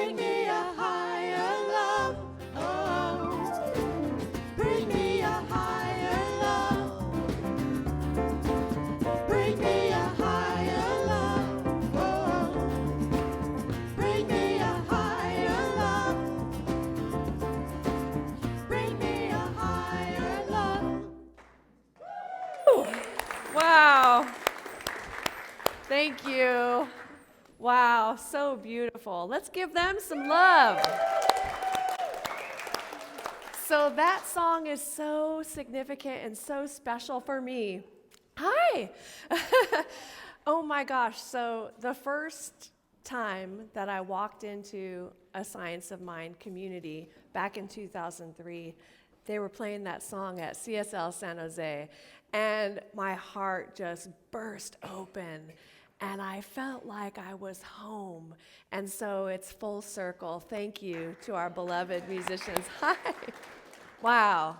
Bring me a higher love. Oh, bring me a higher love. Bring me a higher love. Oh, bring me a higher love. Bring me a higher love. Wow. Thank you. Wow, so beautiful. Let's give them some love. So that song is so significant and so special for me. Hi. Oh my gosh. So the first time that I walked into a Science of Mind community back in 2003, they were playing that song at CSL San Jose, and my heart just burst open. And I felt like I was home. And so it's full circle. Thank you to our beloved musicians. Hi. Wow.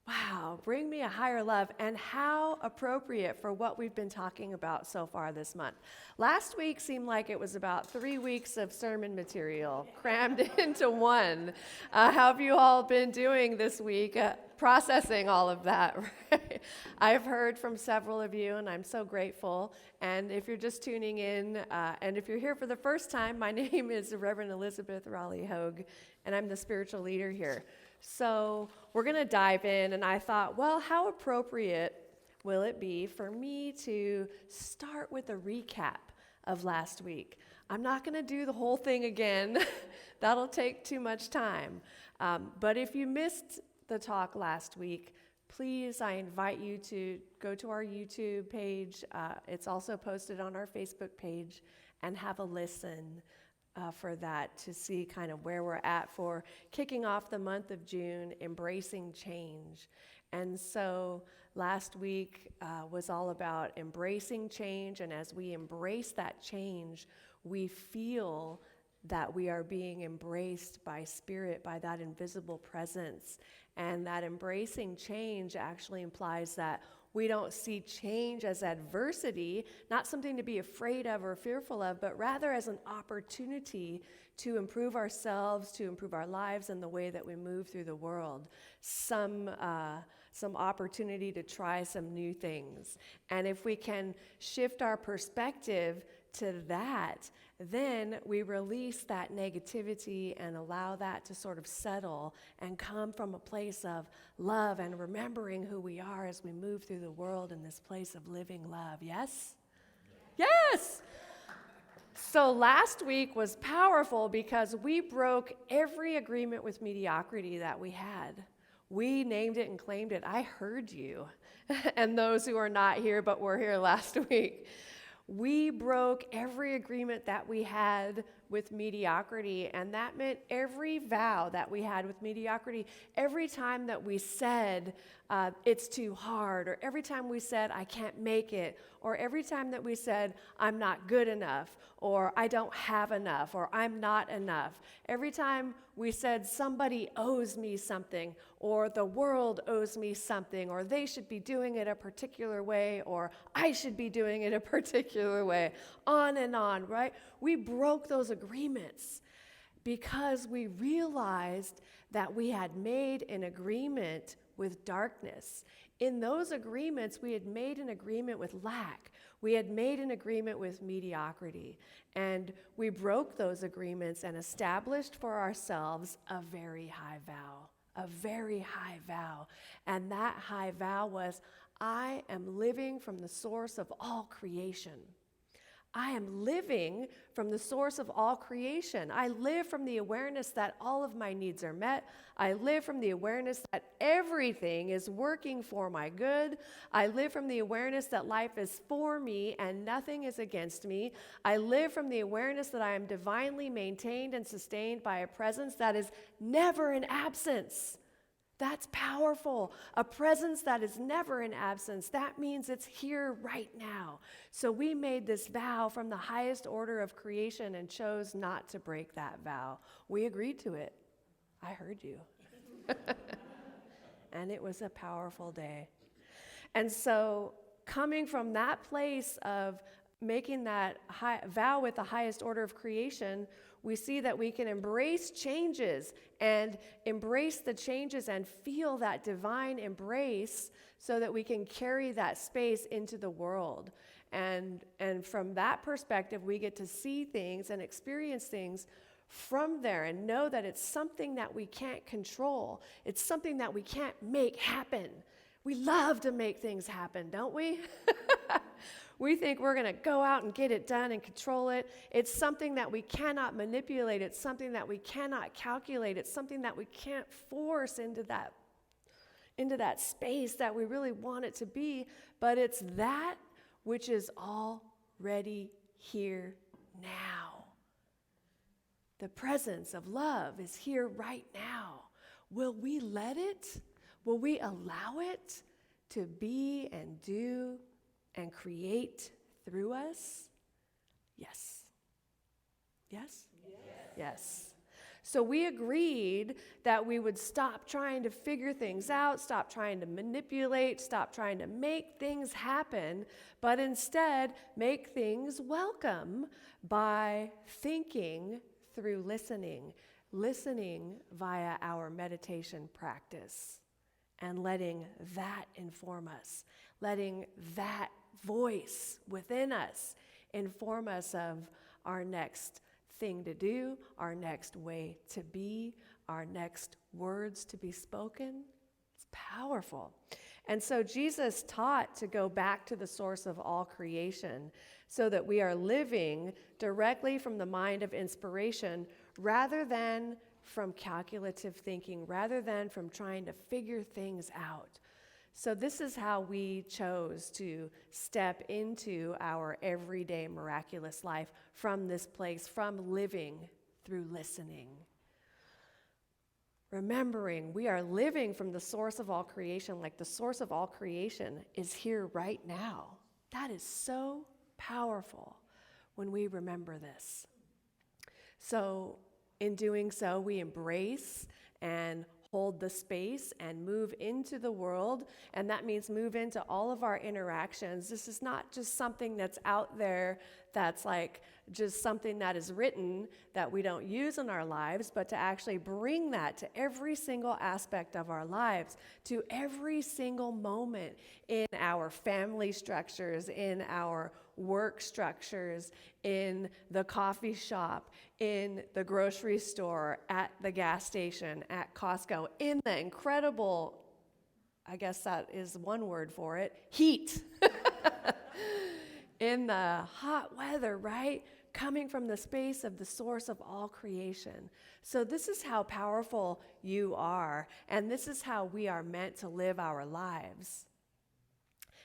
Wow. Bring me a higher love. And how appropriate for what we've been talking about so far this month. Last week seemed like it was about 3 weeks of sermon material crammed into one. How have you all been doing this week? Processing all of that, right? I've heard from several of you, and I'm so grateful. And if you're just tuning in, and if you're here for the first time, my name is Reverend Elizabeth Rowley Hogue, and I'm the spiritual leader here. So we're going to dive in, and I thought, well, how appropriate will it be for me to start with a recap of last week? I'm not going to do the whole thing again. That'll take too much time. But if you missed the talk last week, please, I invite you to go to our YouTube page. It's also posted on our Facebook page, and have a listen for that to see kind of where we're at for kicking off the month of June, embracing change. And so last week was all about embracing change, and as we embrace that change, we feel that we are being embraced by Spirit, by that invisible presence. And that embracing change actually implies that we don't see change as adversity, not something to be afraid of or fearful of, but rather as an opportunity to improve ourselves, to improve our lives and the way that we move through the world. Some opportunity to try some new things. And if we can shift our perspective to that, then we release that negativity and allow that to sort of settle and come from a place of love and remembering who we are as we move through the world in this place of living love. Yes? Yes! So last week was powerful because we broke every agreement with mediocrity that we had. We named it and claimed it. I heard you. And those who are not here but were here last week. We broke every agreement that we had with mediocrity, and that meant every vow that we had with mediocrity, every time that we said it's too hard, or every time we said I can't make it, or every time that we said I'm not good enough, or I don't have enough, or I'm not enough, every time we said somebody owes me something, or the world owes me something, or they should be doing it a particular way, or I should be doing it a particular way, on and on, right? We broke those agreements because we realized that we had made an agreement with darkness. In those agreements, we had made an agreement with lack. We had made an agreement with mediocrity. And we broke those agreements and established for ourselves a very high vow. A very high vow. And that high vow was, I am living from the source of all creation. I am living from the source of all creation. I live from the awareness that all of my needs are met. I live from the awareness that everything is working for my good. I live from the awareness that life is for me and nothing is against me. I live from the awareness that I am divinely maintained and sustained by a presence that is never in absence. That's powerful. A presence that is never in absence. That means it's here right now. So we made this vow from the highest order of creation and chose not to break that vow. We agreed to it. I heard you. And it was a powerful day. And so coming from that place of making that vow with the highest order of creation, we see that we can embrace changes and embrace the changes and feel that divine embrace so that we can carry that space into the world. And from that perspective, we get to see things and experience things from there and know that it's something that we can't control. It's something that we can't make happen. We love to make things happen, don't we? We think we're going to go out and get it done and control it. It's something that we cannot manipulate. It's something that we cannot calculate. It's something that we can't force into that space that we really want it to be. But it's that which is already here now. The presence of love is here right now. Will we let it? Will we allow it to be and do and create through us? Yes. Yes? Yes. Yes. So we agreed that we would stop trying to figure things out, stop trying to manipulate, stop trying to make things happen, but instead make things welcome by thinking through listening via our meditation practice, and letting that inform us, letting that voice within us inform us of our next thing to do, our next way to be, our next words to be spoken. It's powerful. And so Jesus taught to go back to the source of all creation so that we are living directly from the mind of inspiration rather than from calculative thinking, rather than from trying to figure things out. So this is how we chose to step into our everyday miraculous life from this place, from living through listening. Remembering we are living from the source of all creation, like the source of all creation is here right now. That is so powerful when we remember this. So in doing so, we embrace and hold the space and move into the world, and that means move into all of our interactions. This is not just something that's out there that's like just something that is written that we don't use in our lives, but to actually bring that to every single aspect of our lives, to every single moment in our family structures, in our work structures, in the coffee shop, in the grocery store, at the gas station, at Costco, in the incredible, I guess that is one word for it, heat. In the hot weather, right? Coming from the space of the source of all creation. So this is how powerful you are, and this is how we are meant to live our lives.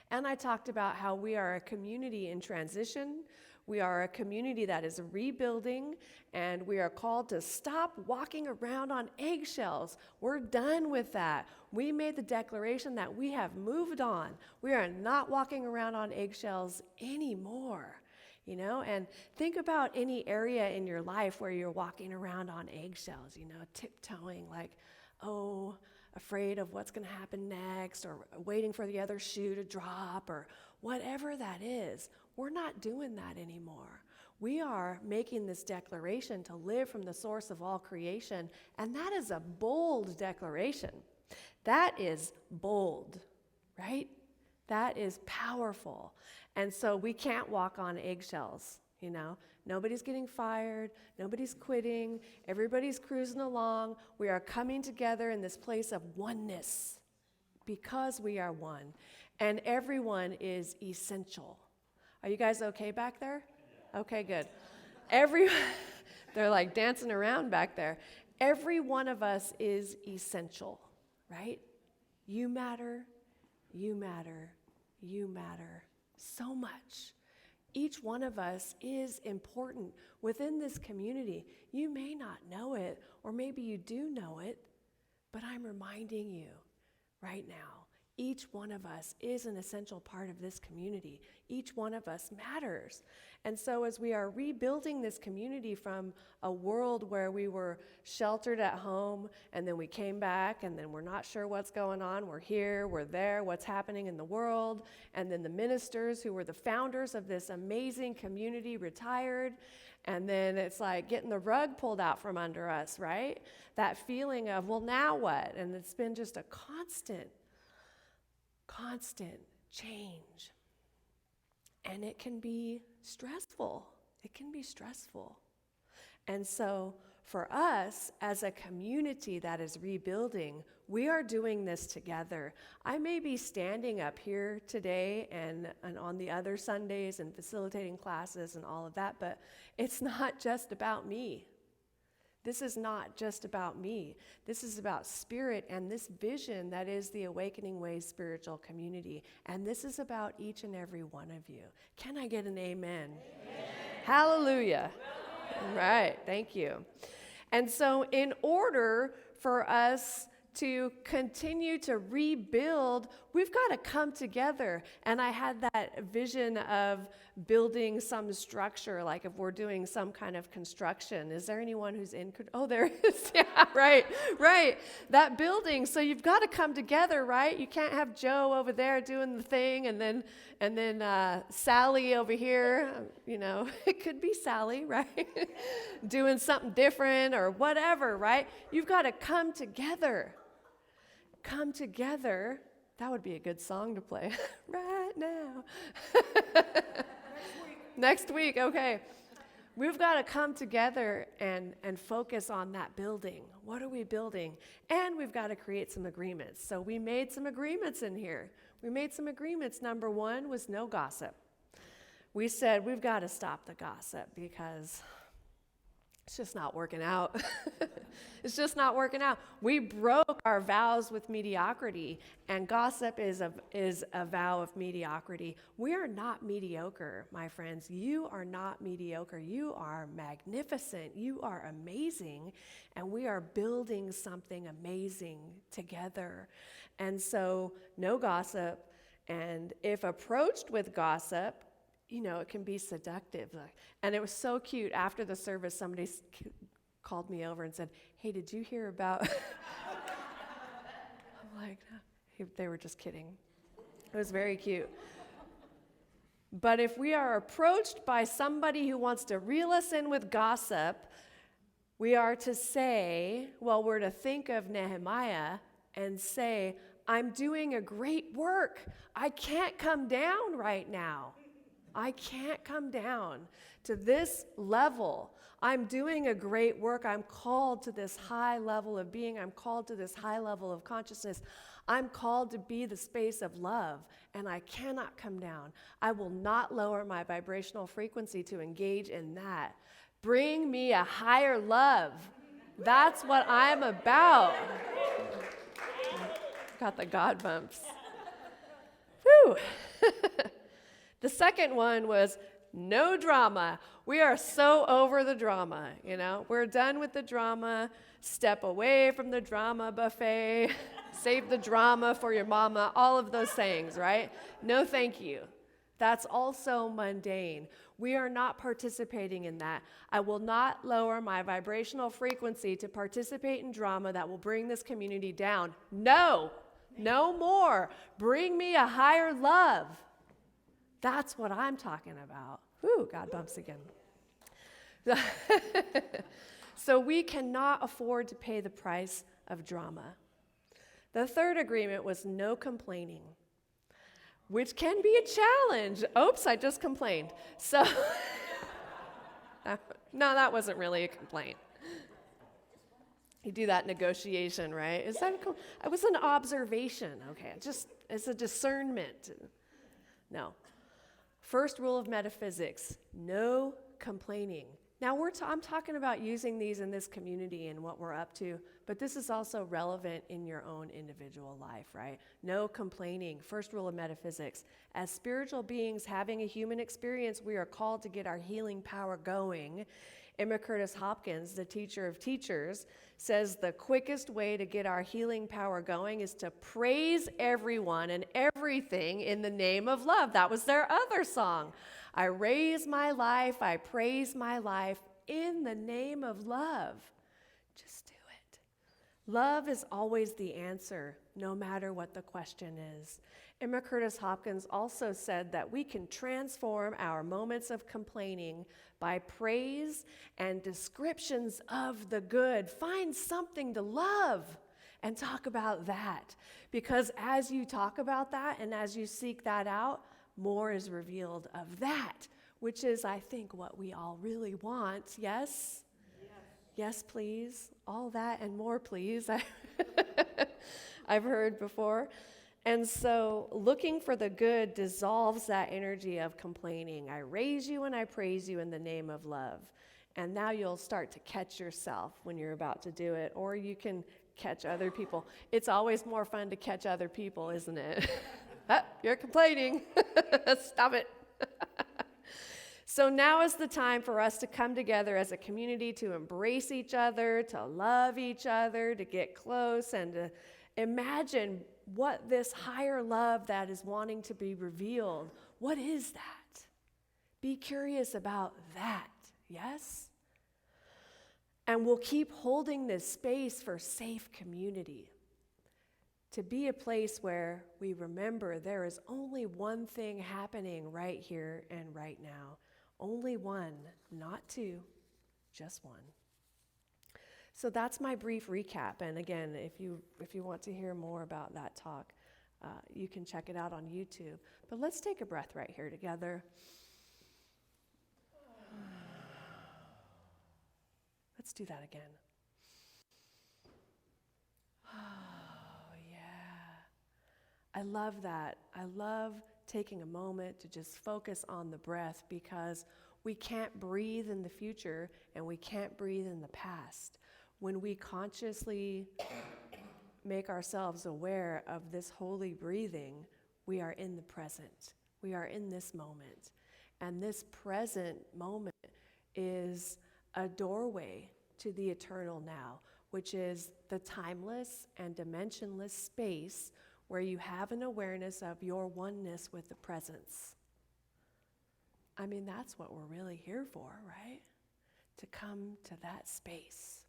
And I talked about how we are a community in transition. We are a community that is rebuilding, and we are called to stop walking around on eggshells. We're done with that. We made the declaration that we have moved on. We are not walking around on eggshells anymore. And think about any area in your life where you're walking around on eggshells, tiptoeing like, afraid of what's going to happen next, or waiting for the other shoe to drop, or whatever that is. We're not doing that anymore. We are making this declaration to live from the source of all creation, and that is a bold declaration. That is bold, right? That is powerful. And so we can't walk on eggshells, Nobody's getting fired. Nobody's quitting. Everybody's cruising along. We are coming together in this place of oneness because we are one. And everyone is essential. Are you guys okay back there? Okay, good. They're like dancing around back there. Every one of us is essential, right? You matter, you matter, you matter so much. Each one of us is important within this community. You may not know it, or maybe you do know it, but I'm reminding you right now, each one of us is an essential part of this community. Each one of us matters. And so as we are rebuilding this community from a world where we were sheltered at home, and then we came back, and then we're not sure what's going on, we're here, we're there, what's happening in the world, and then the ministers who were the founders of this amazing community retired, and then it's like getting the rug pulled out from under us, right? That feeling of, well, now what? And it's been just a constant change. And it can be stressful. It can be stressful. And so for us, as a community that is rebuilding, we are doing this together. I may be standing up here today and on the other Sundays and facilitating classes and all of that, but it's not just about me. This is not just about me. This is about Spirit and this vision that is the Awakening Way spiritual community. And this is about each and every one of you. Can I get an amen? Amen. Hallelujah. All right, thank you. And so in order for us to continue to rebuild, we've got to come together. And I had that vision of building some structure, like if we're doing some kind of construction. Is there anyone who's in? Oh, there is. Yeah, right. That building. So you've got to come together, right? You can't have Joe over there doing the thing, and then Sally over here. It could be Sally, right? Doing something different or whatever, right? You've got to come together. Come together. That would be a good song to play right now. Next week, okay. We've got to come together and focus on that building. What are we building? And we've got to create some agreements. So we made some agreements in here. We made some agreements. Number one was no gossip. We said we've got to stop the gossip because it's just not working out. It's just not working out. We broke our vows with mediocrity, and gossip is a vow of mediocrity. We are not mediocre, my friends. You are not mediocre. You are magnificent. You are amazing, and we are building something amazing together. And so, no gossip, and if approached with gossip, it can be seductive. And it was so cute. After the service, somebody called me over and said, "Hey, did you hear about..." I'm like, they were just kidding. It was very cute. But if we are approached by somebody who wants to reel us in with gossip, we are to say, we're to think of Nehemiah and say, "I'm doing a great work. I can't come down right now. I can't come down to this level. I'm doing a great work. I'm called to this high level of being. I'm called to this high level of consciousness. I'm called to be the space of love, and I cannot come down. I will not lower my vibrational frequency to engage in that. Bring me a higher love. That's what I'm about." Got the God bumps. Whew. The second one was no drama. We are so over the drama, We're done with the drama. Step away from the drama buffet. Save the drama for your mama. All of those sayings, right? No, thank you. That's also mundane. We are not participating in that. I will not lower my vibrational frequency to participate in drama that will bring this community down. No more. Bring me a higher love. That's what I'm talking about. Whew, God bumps again. So we cannot afford to pay the price of drama. The third agreement was no complaining, which can be a challenge. Oops, I just complained. So, no, that wasn't really a complaint. You do that negotiation, right? It was an observation, okay? It's a discernment. No. First rule of metaphysics, no complaining. Now, I'm talking about using these in this community and what we're up to, but this is also relevant in your own individual life, right? No complaining. First rule of metaphysics. As spiritual beings having a human experience, we are called to get our healing power going. Emma Curtis Hopkins, the teacher of teachers, says the quickest way to get our healing power going is to praise everyone and everything in the name of love. That was their other song. I raise my life, I praise my life in the name of love. Just do it. Love is always the answer, no matter what the question is. Emma Curtis Hopkins also said that we can transform our moments of complaining by praise and descriptions of the good. Find something to love and talk about that. Because as you talk about that and as you seek that out, more is revealed of that, which is, I think, what we all really want. Yes? Yes, please. All that and more, please. I've heard before. And so looking for the good dissolves that energy of complaining. I raise you and I praise you in the name of love. And now you'll start to catch yourself when you're about to do it, or you can catch other people. It's always more fun to catch other people, isn't it? You're complaining. Stop it. So now is the time for us to come together as a community to embrace each other, to love each other, to get close, and to imagine what this higher love that is wanting to be revealed, what is that? Be curious about that, yes? And we'll keep holding this space for safe community, to be a place where we remember there is only one thing happening right here and right now. Only one, not two, just one. So that's my brief recap. And again, if you want to hear more about that talk, you can check it out on YouTube. But let's take a breath right here together. Let's do that again. Oh, yeah. I love that. I love taking a moment to just focus on the breath, because we can't breathe in the future and we can't breathe in the past. When we consciously make ourselves aware of this holy breathing, we are in the present. We are in this moment. And this present moment is a doorway to the eternal now, which is the timeless and dimensionless space where you have an awareness of your oneness with the presence. I mean, that's what we're really here for, right? To come to that space.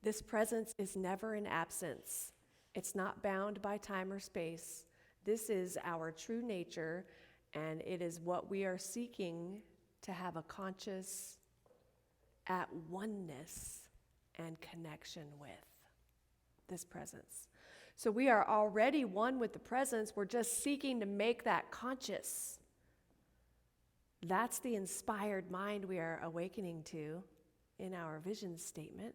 This presence is never an absence. It's not bound by time or space. This is our true nature, and it is what we are seeking to have a conscious at oneness and connection with, this presence. So we are already one with the presence. We're just seeking to make that conscious. That's the inspired mind we are awakening to in our vision statement.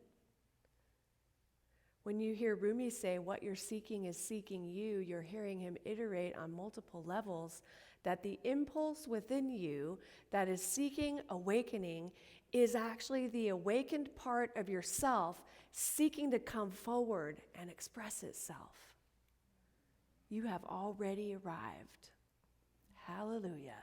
When you hear Rumi say, what you're seeking is seeking you, you're hearing him iterate on multiple levels that the impulse within you that is seeking awakening is actually the awakened part of yourself seeking to come forward and express itself. You have already arrived. Hallelujah.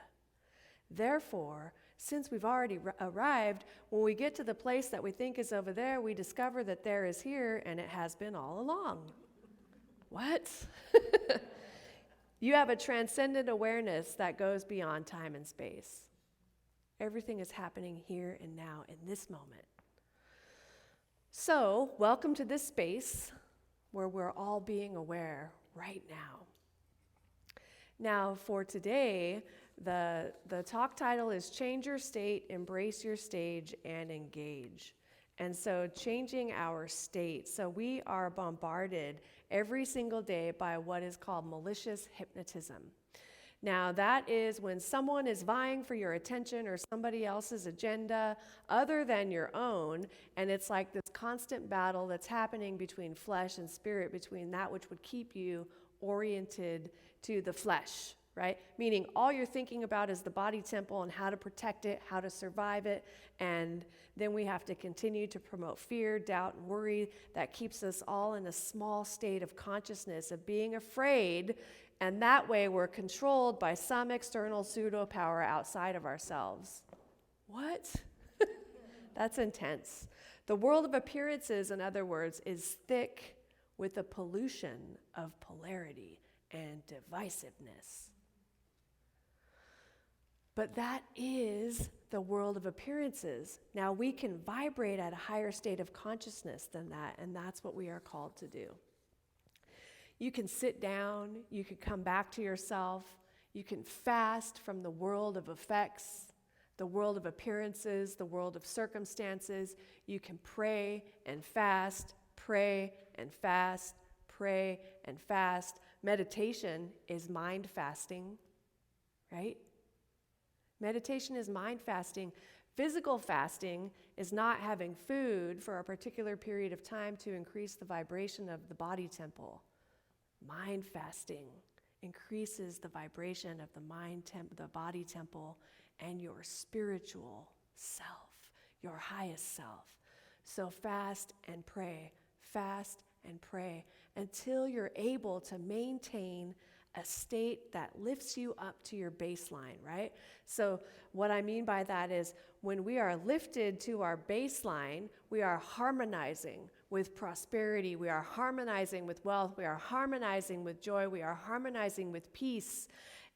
Therefore, since we've already arrived, when we get to the place that we think is over there, we discover that there is here, and it has been all along. What? You have a transcendent awareness that goes beyond time and space. Everything is happening here and now in this moment. So, welcome to this space where we're all being aware right now. Now, for today, the talk title is Change Your State, Embrace Your Stage, and Engage. And so changing our state. So we are bombarded every single day by what is called malicious hypnotism. Now, that is when someone is vying for your attention or somebody else's agenda other than your own, and it's like this constant battle that's happening between flesh and spirit, between that which would keep you oriented to the flesh, right? Meaning all you're thinking about is the body temple and how to protect it, how to survive it, and then we have to continue to promote fear, doubt, and worry that keeps us all in a small state of consciousness of being afraid, and that way we're controlled by some external pseudo power outside of ourselves. What? That's intense. The world of appearances, in other words, is thick with the pollution of polarity and divisiveness. But that is the world of appearances. Now, we can vibrate at a higher state of consciousness than that, and that's what we are called to do. You can sit down, you can come back to yourself, you can fast from the world of effects, the world of appearances, the world of circumstances. You can pray and fast, pray and fast, pray and fast. Meditation is mind fasting, right? Meditation is mind fasting. Physical fasting is not having food for a particular period of time to increase the vibration of the body temple. Mind fasting increases the vibration of the body temple and your spiritual self, your highest self. So fast and pray until you're able to maintain a state that lifts you up to your baseline, right? So what I mean by that is when we are lifted to our baseline, we are harmonizing with prosperity, we are harmonizing with wealth, we are harmonizing with joy, we are harmonizing with peace.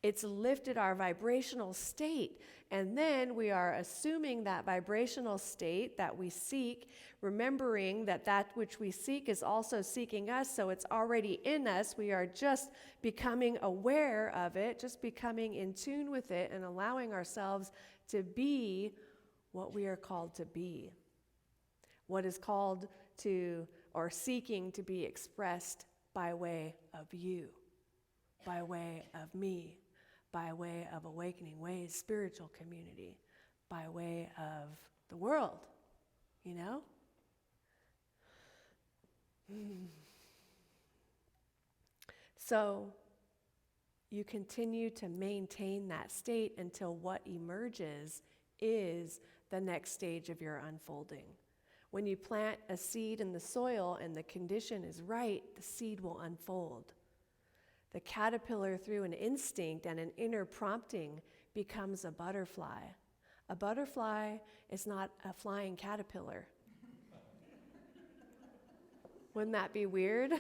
It's lifted our vibrational state. And then we are assuming that vibrational state that we seek, remembering that that which we seek is also seeking us, so it's already in us. We are just becoming aware of it, just becoming in tune with it, and allowing ourselves to be what we are called to be. What is called to or seeking to be expressed by way of you, by way of me, by way of Awakening Ways spiritual community, by way of the world, you know? So you continue to maintain that state until what emerges is the next stage of your unfolding. When you plant a seed in the soil and the condition is right, the seed will unfold. The caterpillar, through an instinct and an inner prompting, becomes a butterfly. A butterfly is not a flying caterpillar. Wouldn't that be weird?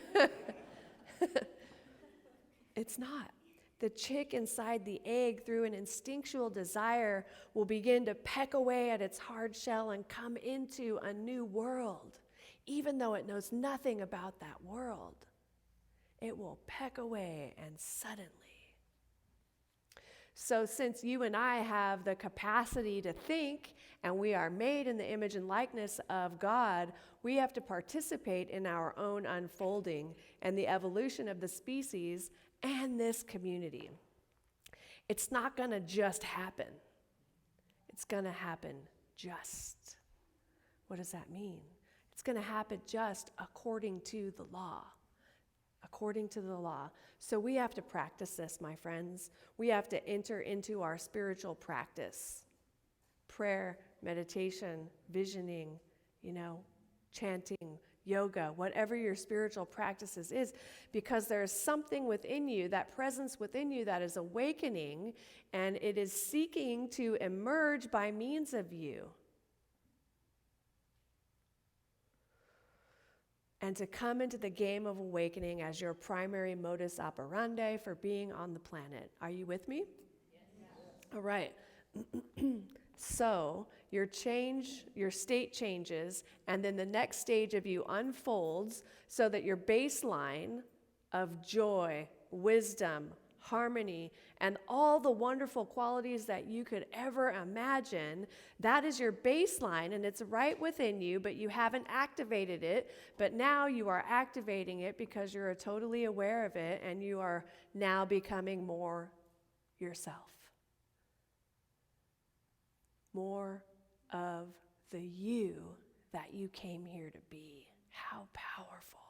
It's not. The chick inside the egg, through an instinctual desire, will begin to peck away at its hard shell and come into a new world, even though it knows nothing about that world. It will peck away, and suddenly. So since you and I have the capacity to think, and we are made in the image and likeness of God, we have to participate in our own unfolding and the evolution of the species and this community. It's not going to just happen. It's going to happen just. What does that mean? It's going to happen just according to the law. According to the law. So we have to practice this, my friends. We have to enter into our spiritual practice. Prayer, meditation, visioning, chanting, yoga, whatever your spiritual practices is, because there's something within you, that presence within you that is awakening, and it is seeking to emerge by means of you. And to come into the game of awakening as your primary modus operandi for being on the planet. Are you with me? Yes. All right. So your state changes, and then the next stage of you unfolds so that your baseline of joy, wisdom, harmony, and all the wonderful qualities that you could ever imagine, that is your baseline, and it's right within you, but you haven't activated it. But now you are activating it because you're totally aware of it, and you are now becoming more yourself. More of the you that you came here to be. How powerful.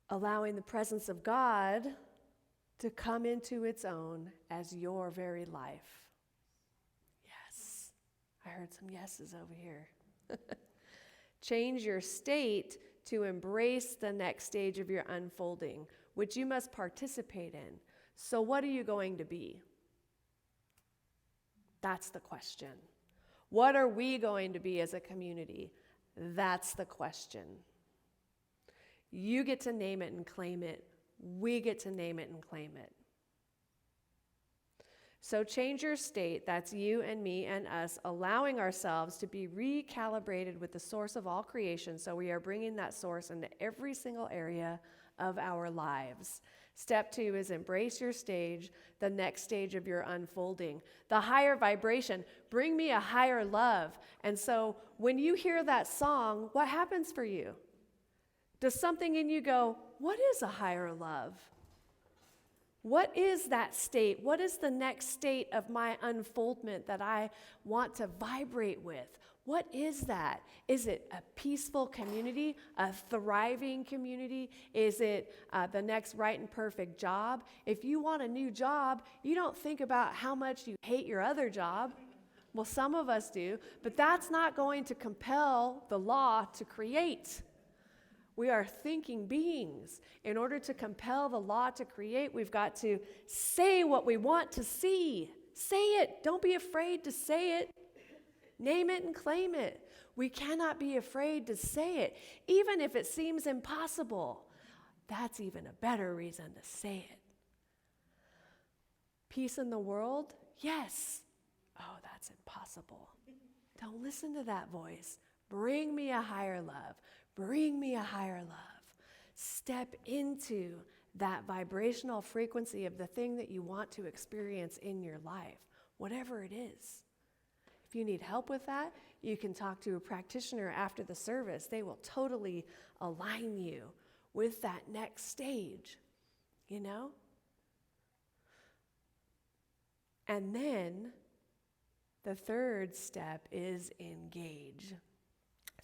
Allowing the presence of God to come into its own as your very life. Yes. I heard some yeses over here. Change your state to embrace the next stage of your unfolding, which you must participate in. So what are you going to be? That's the question. What are we going to be as a community? That's the question. You get to name it and claim it. We get to name it and claim it. So change your state, that's you and me and us, allowing ourselves to be recalibrated with the source of all creation. So we are bringing that source into every single area of our lives. Step 2 is embrace your stage, the next stage of your unfolding. The higher vibration, bring me a higher love. And so when you hear that song, what happens for you? Does something in you go, what is a higher love? What is that state? What is the next state of my unfoldment that I want to vibrate with? What is that? Is it a peaceful community, a thriving community? Is it the next right and perfect job? If you want a new job, you don't think about how much you hate your other job. Well, some of us do, but that's not going to compel the law to create. We are thinking beings. In order to compel the law to create, we've got to say what we want to see. Say it. Don't be afraid to say it. Name it and claim it. We cannot be afraid to say it, even if it seems impossible. That's even a better reason to say it. Peace in the world? Yes. Oh, that's impossible. Don't listen to that voice. Bring me a higher love. Bring me a higher love. Step into that vibrational frequency of the thing that you want to experience in your life, whatever it is. If you need help with that, you can talk to a practitioner after the service. They will totally align you with that next stage, you know? And then the third step is engage.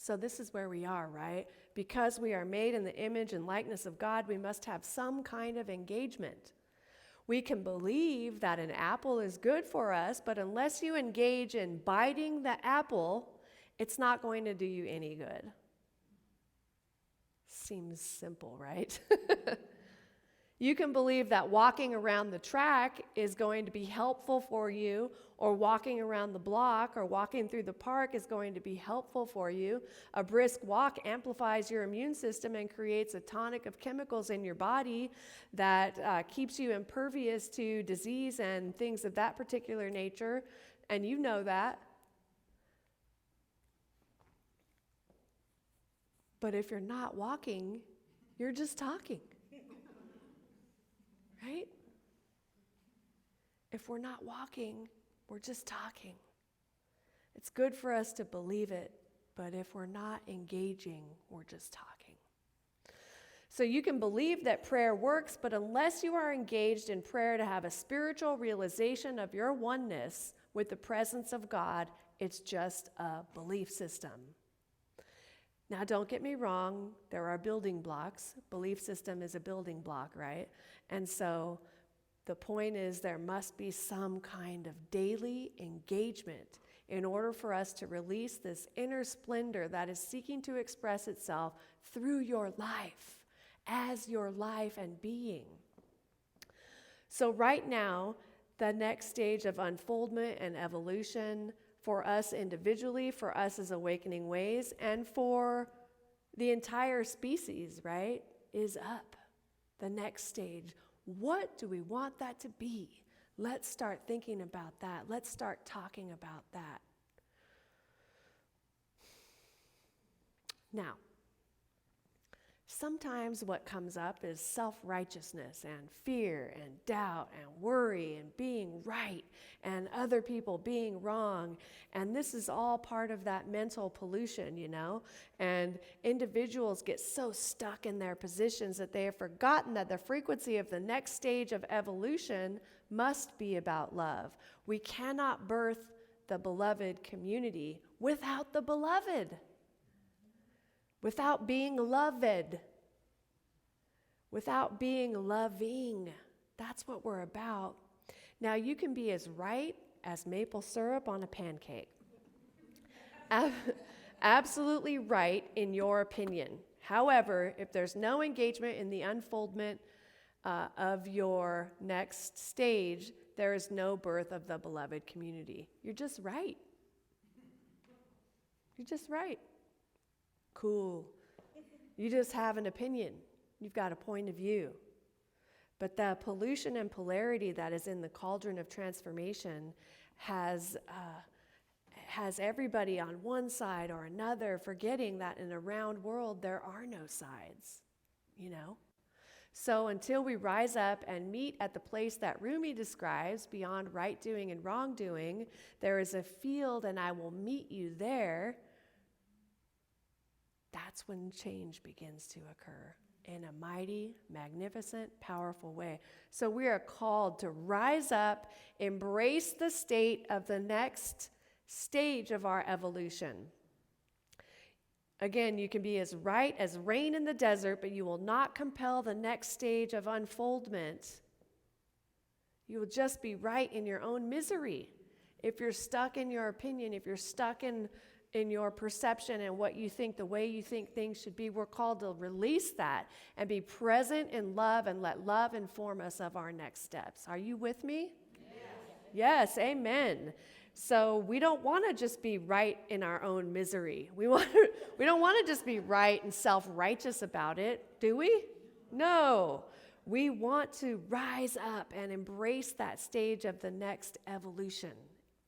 So this is where we are, right? Because we are made in the image and likeness of God, we must have some kind of engagement. We can believe that an apple is good for us, but unless you engage in biting the apple, it's not going to do you any good. Seems simple, right? You can believe that walking around the track is going to be helpful for you, or walking around the block or walking through the park is going to be helpful for you. A brisk walk amplifies your immune system and creates a tonic of chemicals in your body that keeps you impervious to disease and things of that particular nature, and you know that. But if you're not walking, you're just talking. Right? If we're not walking, we're just talking. It's good for us to believe it, but if we're not engaging, we're just talking. So you can believe that prayer works, but unless you are engaged in prayer to have a spiritual realization of your oneness with the presence of God, it's just a belief system. Now, don't get me wrong, there are building blocks. Belief system is a building block, right? And so the point is there must be some kind of daily engagement in order for us to release this inner splendor that is seeking to express itself through your life, as your life and being. So right now, the next stage of unfoldment and evolution for us individually, for us as Awakening Ways, and for the entire species, right, is up. The next stage. What do we want that to be? Let's start thinking about that. Let's start talking about that. Now, sometimes what comes up is self-righteousness and fear and doubt and worry and being right and other people being wrong. And this is all part of that mental pollution, you know? And individuals get so stuck in their positions that they have forgotten that the frequency of the next stage of evolution must be about love. We cannot birth the beloved community without the beloved. Without being loved, without being loving. That's what we're about. Now, you can be as right as maple syrup on a pancake. Absolutely right in your opinion. However, if there's no engagement in the unfoldment of your next stage, there is no birth of the beloved community. You're just right. You're just right. Cool. You just have an opinion. You've got a point of view. But the pollution and polarity that is in the cauldron of transformation has everybody on one side or another, forgetting that in a round world there are no sides, you know? So until we rise up and meet at the place that Rumi describes, beyond right doing and wrong doing, there is a field and I will meet you there, that's when change begins to occur in a mighty, magnificent, powerful way. So we are called to rise up, embrace the state of the next stage of our evolution. Again, you can be as right as rain in the desert, but you will not compel the next stage of unfoldment. You will just be right in your own misery. If you're stuck in your opinion, if you're stuck in your perception and what you think, the way you think things should be, we're called to release that and be present in love and let love inform us of our next steps. Are you with me? Yes, amen. So we don't want to just be right in our own misery. We don't want to just be right and self-righteous about it, do we? No. We want to rise up and embrace that stage of the next evolution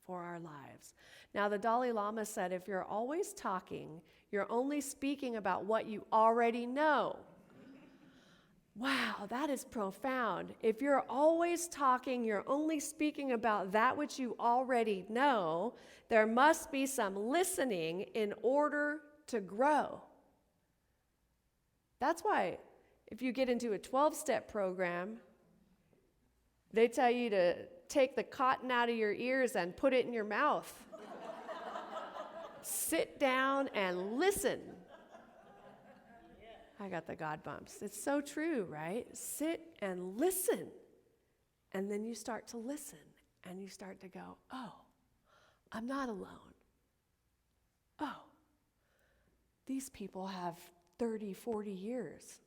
for our lives. Now, the Dalai Lama said, if you're always talking, you're only speaking about what you already know. Wow, that is profound. If you're always talking, you're only speaking about that which you already know, there must be some listening in order to grow. That's why if you get into a 12-step program, they tell you to take the cotton out of your ears and put it in your mouth. Sit down and listen. I got the God bumps. It's so true, right? Sit and listen. And then you start to listen and you start to go, oh, I'm not alone. Oh, these people have 30, 40 years.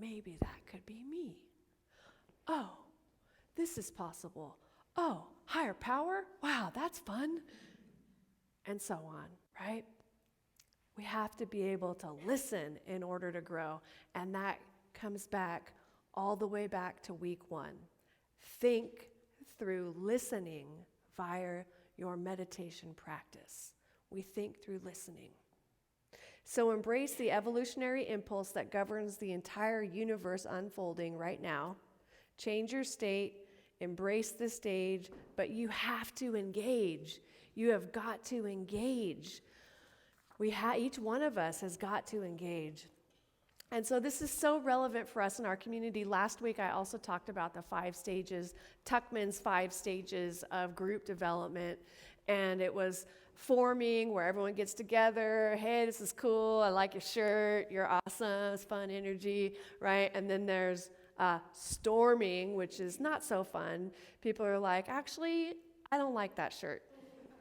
Maybe that could be me. Oh, this is possible. Oh, higher power? Wow, that's fun. And so on, right? We have to be able to listen in order to grow. And that comes back all the way back to week 1. Think through listening via your meditation practice. We think through listening. So embrace the evolutionary impulse that governs the entire universe unfolding right now. Change your state, embrace the stage, but you have to engage. You have got to engage. Each one of us has got to engage. And so this is so relevant for us in our community. Last week, I also talked about the 5 stages, Tuckman's 5 stages of group development. And it was forming, where everyone gets together. Hey, this is cool. I like your shirt. You're awesome. It's fun energy, right? And then there's storming, which is not so fun. People are like, actually, I don't like that shirt.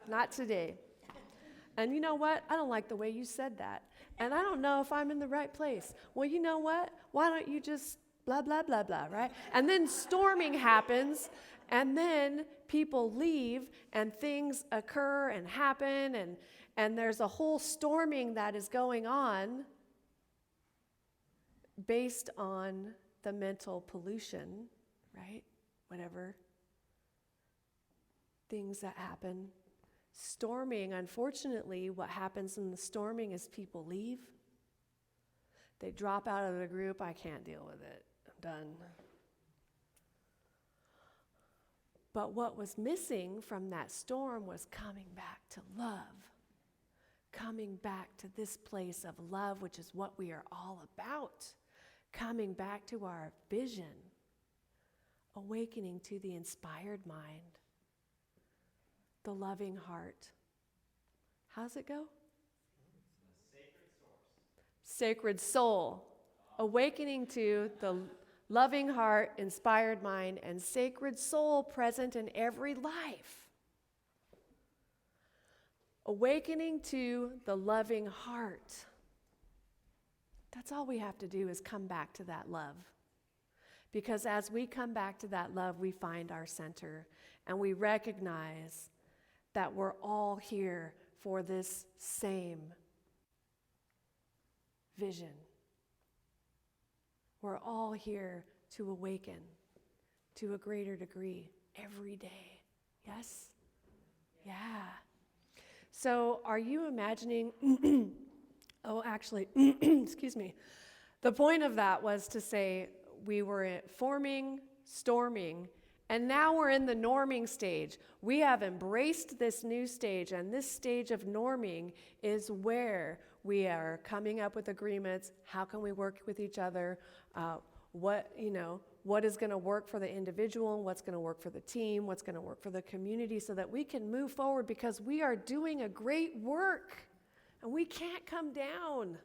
Not today. And you know what? I don't like the way you said that. And I don't know if I'm in the right place. Well, you know what? Why don't you just blah, blah, blah, blah, right? And then storming happens, and then people leave, and things occur and happen, and there's a whole storming that is going on based on the mental pollution, right? Whatever things that happen. Storming, unfortunately, what happens in the storming is people leave. They drop out of the group. I can't deal with it. I'm done. But what was missing from that storm was coming back to love. Coming back to this place of love, which is what we are all about. Coming back to our vision. Awakening to the inspired mind. The loving heart. How's it go? Sacred soul. Awakening to the loving heart, inspired mind, and sacred soul present in every life. Awakening to the loving heart. That's all we have to do is come back to that love. Because as we come back to that love, we find our center, and we recognize that we're all here for this same vision. We're all here to awaken to a greater degree every day. Yes? Yeah. So are you imagining, excuse me. The point of that was to say we were forming, storming, and now we're in the norming stage. We have embraced this new stage, and this stage of norming is where we are coming up with agreements. How can we work with each other? What is going to work for the individual, and what's going to work for the team, what's going to work for the community, so that we can move forward, because we are doing a great work, and we can't come down.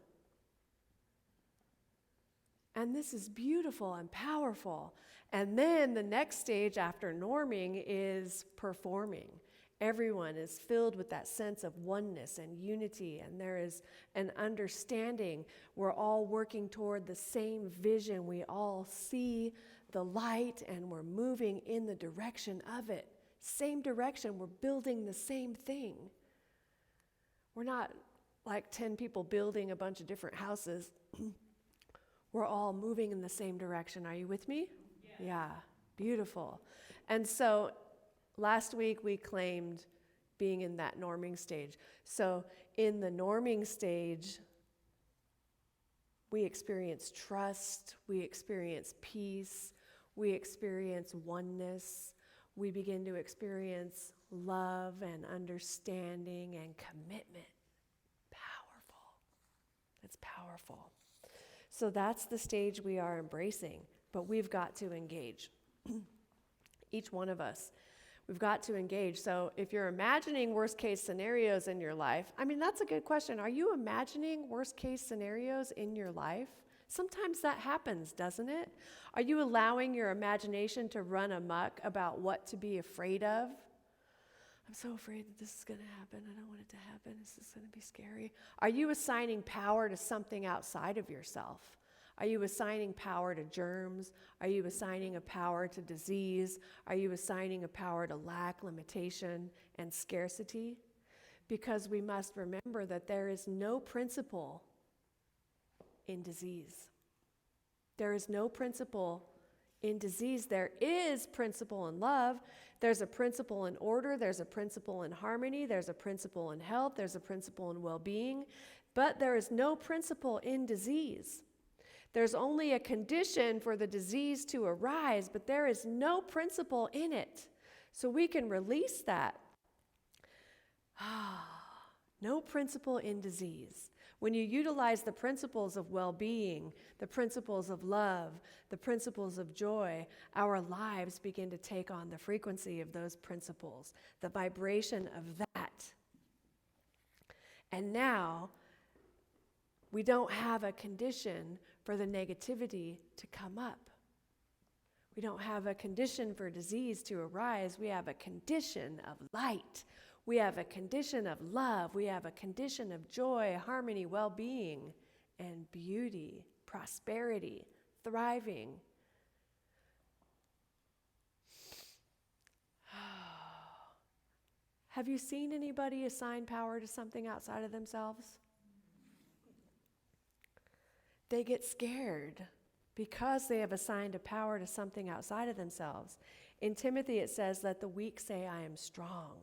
And this is beautiful and powerful. And then the next stage after norming is performing. Everyone is filled with that sense of oneness and unity, and there is an understanding. We're all working toward the same vision. We all see the light, and we're moving in the direction of it. Same direction. We're building the same thing. We're not like 10 people building a bunch of different houses. We're all moving in the same direction. Are you with me? Yeah, beautiful. And so last week we claimed being in that norming stage. So in the norming stage, we experience trust, we experience peace, we experience oneness, we begin to experience love and understanding and commitment. Powerful. It's powerful. So that's the stage we are embracing, but we've got to engage. Each one of us, we've got to engage. So if you're imagining worst case scenarios in your life, that's a good question. Are you imagining worst case scenarios in your life? Sometimes that happens, doesn't it? Are you allowing your imagination to run amok about what to be afraid of? I'm so afraid that this is going to happen. I don't want it to happen. This is going to be scary. Are you assigning power to something outside of yourself? Are you assigning power to germs? Are you assigning a power to disease? Are you assigning a power to lack, limitation, and scarcity? Because we must remember that there is no principle in disease. There is no principle in disease. There is principle in love. There's a principle in order. There's a principle in harmony. There's a principle in health. There's a principle in well-being. But there is no principle in disease. There's only a condition for the disease to arise, but there is no principle in it. So we can release that. No principle in disease. When you utilize the principles of well-being, the principles of love, the principles of joy, our lives begin to take on the frequency of those principles, the vibration of that. And now, we don't have a condition for the negativity to come up. We don't have a condition for disease to arise. We have a condition of light. We have a condition of love. We have a condition of joy, harmony, well-being, and beauty, prosperity, thriving. Have you seen anybody assign power to something outside of themselves? They get scared because they have assigned a power to something outside of themselves. In Timothy, it says, "Let the weak say, I am strong."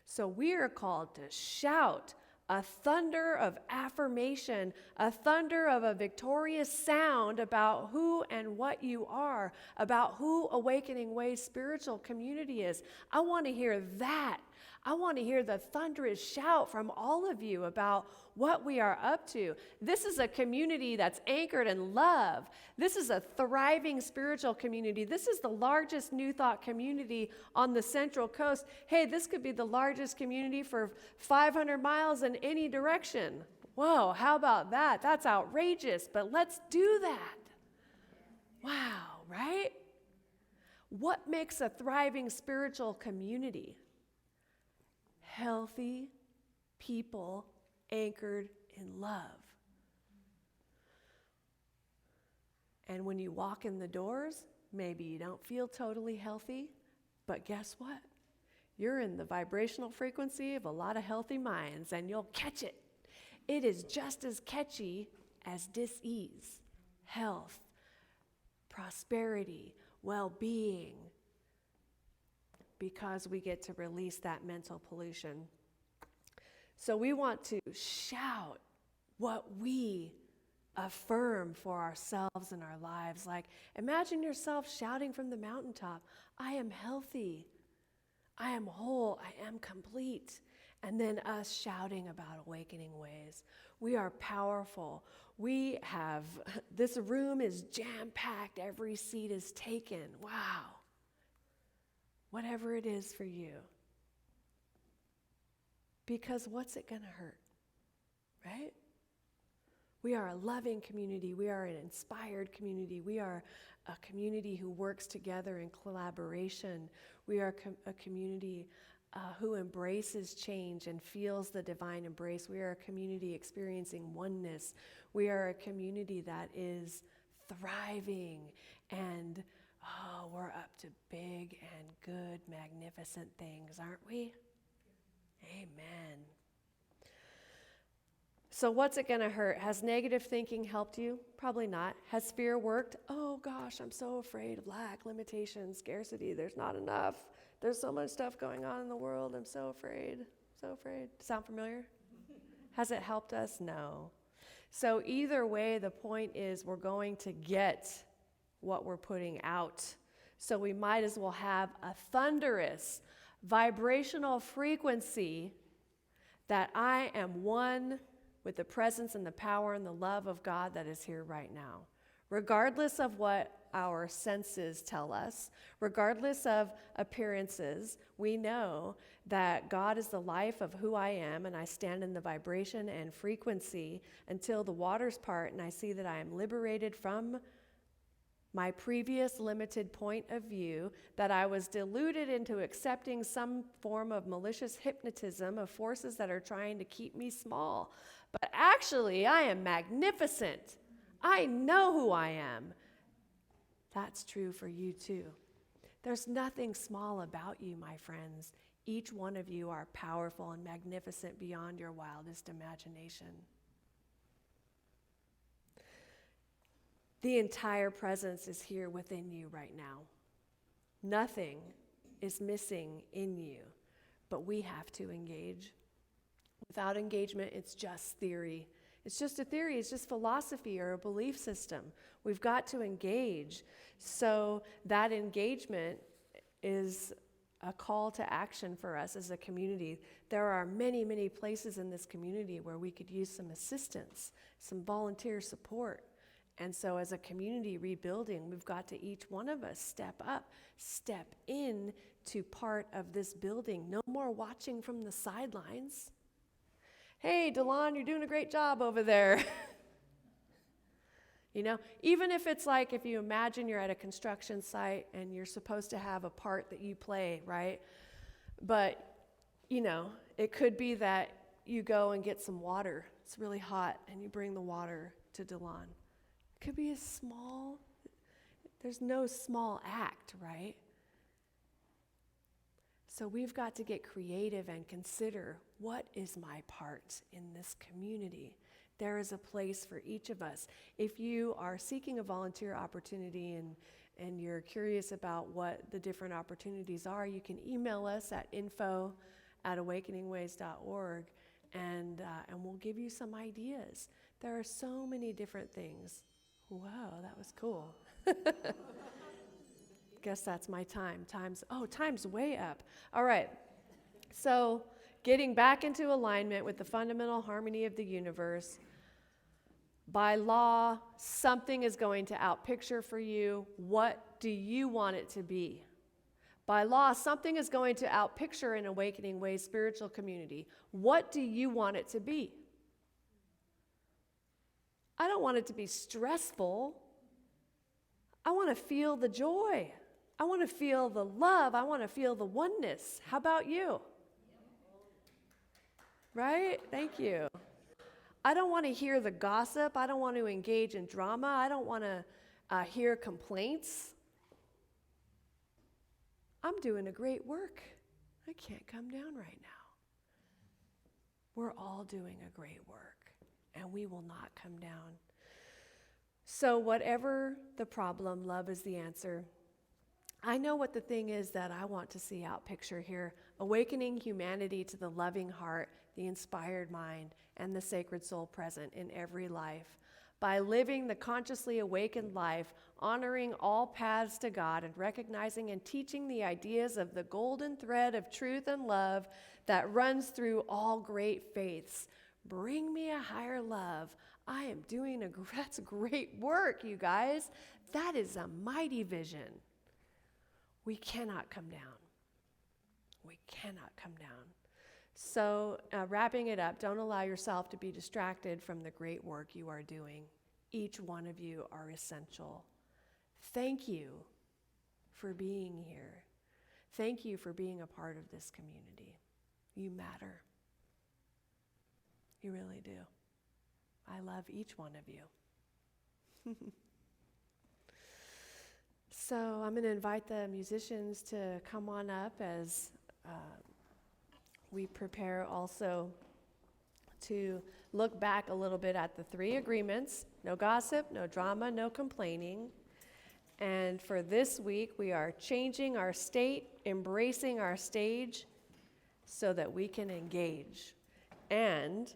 So we are called to shout a thunder of affirmation, a thunder of a victorious sound about who and what you are, about who Awakening Way's spiritual community is. I want to hear that. I want to hear the thunderous shout from all of you about what we are up to. This is a community that's anchored in love. This is a thriving spiritual community. This is the largest New Thought community on the Central Coast. Hey, this could be the largest community for 500 miles in any direction. Whoa, how about that? That's outrageous, but let's do that. Wow, right? What makes a thriving spiritual community? Healthy people anchored in love. And when you walk in the doors, maybe you don't feel totally healthy, but guess what? You're in the vibrational frequency of a lot of healthy minds, and you'll catch it. It is just as catchy as dis-ease, health, prosperity, well-being, because we get to release that mental pollution. So we want to shout what we affirm for ourselves and our lives. Like, imagine yourself shouting from the mountaintop, I am healthy, I am whole, I am complete. And then us shouting about awakening ways. We are powerful. This room is jam-packed. Every seat is taken. Wow. Whatever it is for you. Because what's it going to hurt? Right? We are a loving community. We are an inspired community. We are a community who works together in collaboration. We are a community who embraces change and feels the divine embrace. We are a community experiencing oneness. We are a community that is thriving, and we're up to big and good, magnificent things, aren't we? Amen. So what's it going to hurt? Has negative thinking helped you? Probably not. Has fear worked? Oh gosh, I'm so afraid of lack, limitation, scarcity. There's not enough. There's so much stuff going on in the world. I'm so afraid. So afraid. Sound familiar? Has it helped us? No. So either way, the point is we're going to get what we're putting out. So we might as well have a thunderous vibrational frequency that I am one with the presence and the power and the love of God that is here right now. Regardless of what our senses tell us, regardless of appearances, we know that God is the life of who I am, and I stand in the vibration and frequency until the waters part and I see that I am liberated from my previous limited point of view, that I was deluded into accepting some form of malicious hypnotism of forces that are trying to keep me small. But actually, I am magnificent. I know who I am. That's true for you too. There's nothing small about you, my friends. Each one of you are powerful and magnificent beyond your wildest imagination. The entire presence is here within you right now. Nothing is missing in you, but we have to engage. Without engagement, it's just theory. It's just a theory. It's just philosophy or a belief system. We've got to engage. So that engagement is a call to action for us as a community. There are many, many places in this community where we could use some assistance, some volunteer support. And so as a community rebuilding, we've got to each one of us step up, step in to part of this building. No more watching from the sidelines. Hey, Delon, you're doing a great job over there. You know, even if it's like, if you imagine you're at a construction site and you're supposed to have a part that you play, right? But, you know, it could be that you go and get some water. It's really hot, and you bring the water to Delon. It could be there's no small act, right? So we've got to get creative and consider, what is my part in this community? There is a place for each of us. If you are seeking a volunteer opportunity and you're curious about what the different opportunities are, you can email us at info@awakeningways.org, and we'll give you some ideas. There are so many different things. Wow, that was cool. Guess that's my time. Time's way up. All right. So getting back into alignment with the fundamental harmony of the universe. By law, something is going to outpicture for you. What do you want it to be? By law, something is going to outpicture an Awakening Ways spiritual community. What do you want it to be? I don't want it to be stressful. I want to feel the joy. I want to feel the love. I want to feel the oneness. How about you? Right? Thank you. I don't want to hear the gossip. I don't want to engage in drama. I don't want to hear complaints. I'm doing a great work. I can't come down right now. We're all doing a great work, and we will not come down. So whatever the problem, love is the answer. I know what the thing is that I want to see out picture here: awakening humanity to the loving heart, the inspired mind, and the sacred soul present in every life. By living the consciously awakened life, honoring all paths to God, and recognizing and teaching the ideas of the golden thread of truth and love that runs through all great faiths. Bring me a higher love. I am doing that's great work, you guys. That is a mighty vision. We cannot come down. We cannot come down. So, wrapping it up, don't allow yourself to be distracted from the great work you are doing. Each one of you are essential. Thank you for being here. Thank you for being a part of this community. You matter. You really do. I love each one of you. So I'm going to invite the musicians to come on up as we prepare also to look back a little bit at the 3 agreements: no gossip, no drama, no complaining. And for this week, we are changing our state, embracing our stage so that we can engage. And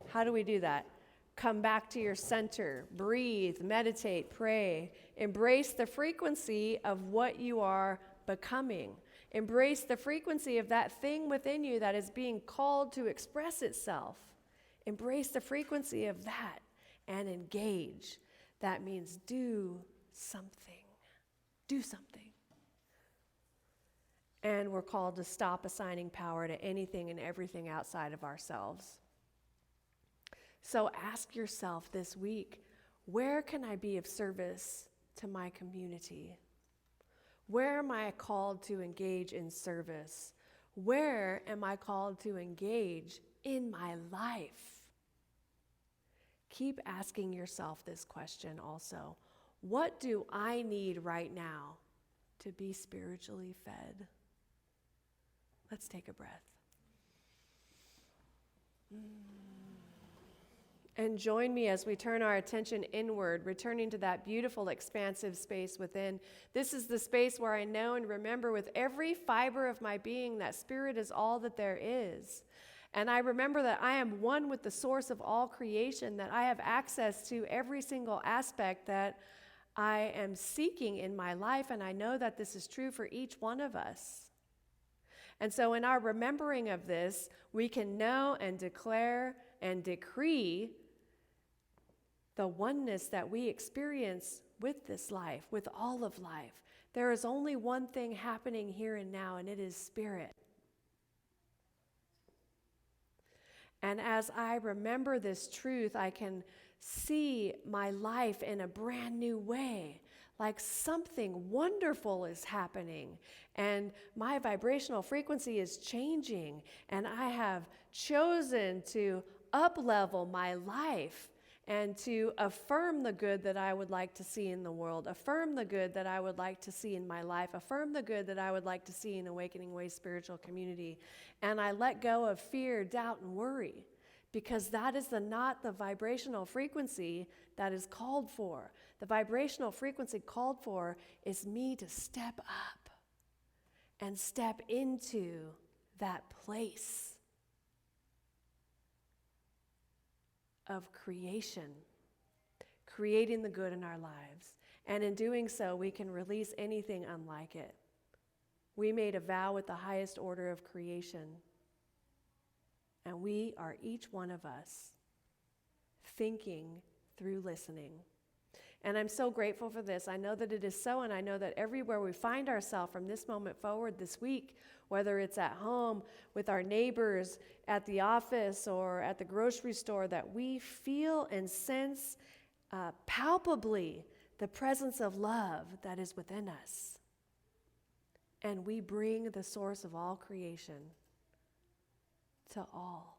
how do we do that? Come back to your center, breathe, meditate, pray. Embrace the frequency of what you are becoming. Embrace the frequency of that thing within you that is being called to express itself. Embrace the frequency of that and engage. That means do something. Do something. And we're called to stop assigning power to anything and everything outside of ourselves. So ask yourself this week, where can I be of service to my community? Where am I called to engage in service? Where am I called to engage in my life? Keep asking yourself this question also. What do I need right now to be spiritually fed? Let's take a breath. And join me as we turn our attention inward, returning to that beautiful, expansive space within. This is the space where I know and remember with every fiber of my being that spirit is all that there is. And I remember that I am one with the source of all creation, that I have access to every single aspect that I am seeking in my life, and I know that this is true for each one of us. And so in our remembering of this, we can know and declare and decree the oneness that we experience with this life, with all of life. There is only one thing happening here and now, and it is spirit. And as I remember this truth, I can see my life in a brand new way, like something wonderful is happening, and my vibrational frequency is changing, and I have chosen to up-level my life and to affirm the good that I would like to see in the world, affirm the good that I would like to see in my life, affirm the good that I would like to see in Awakening Way Spiritual Community. And I let go of fear, doubt, and worry, because that is not the vibrational frequency that is called for. The vibrational frequency called for is me to step up and step into that place of creation, creating the good in our lives. And in doing so, we can release anything unlike it. We made a vow with the highest order of creation, and we are each one of us thinking through listening. And I'm so grateful for this. I know that it is so, and I know that everywhere we find ourselves from this moment forward this week, whether it's at home, with our neighbors, at the office, or at the grocery store, that we feel and sense palpably the presence of love that is within us. And we bring the source of all creation to all.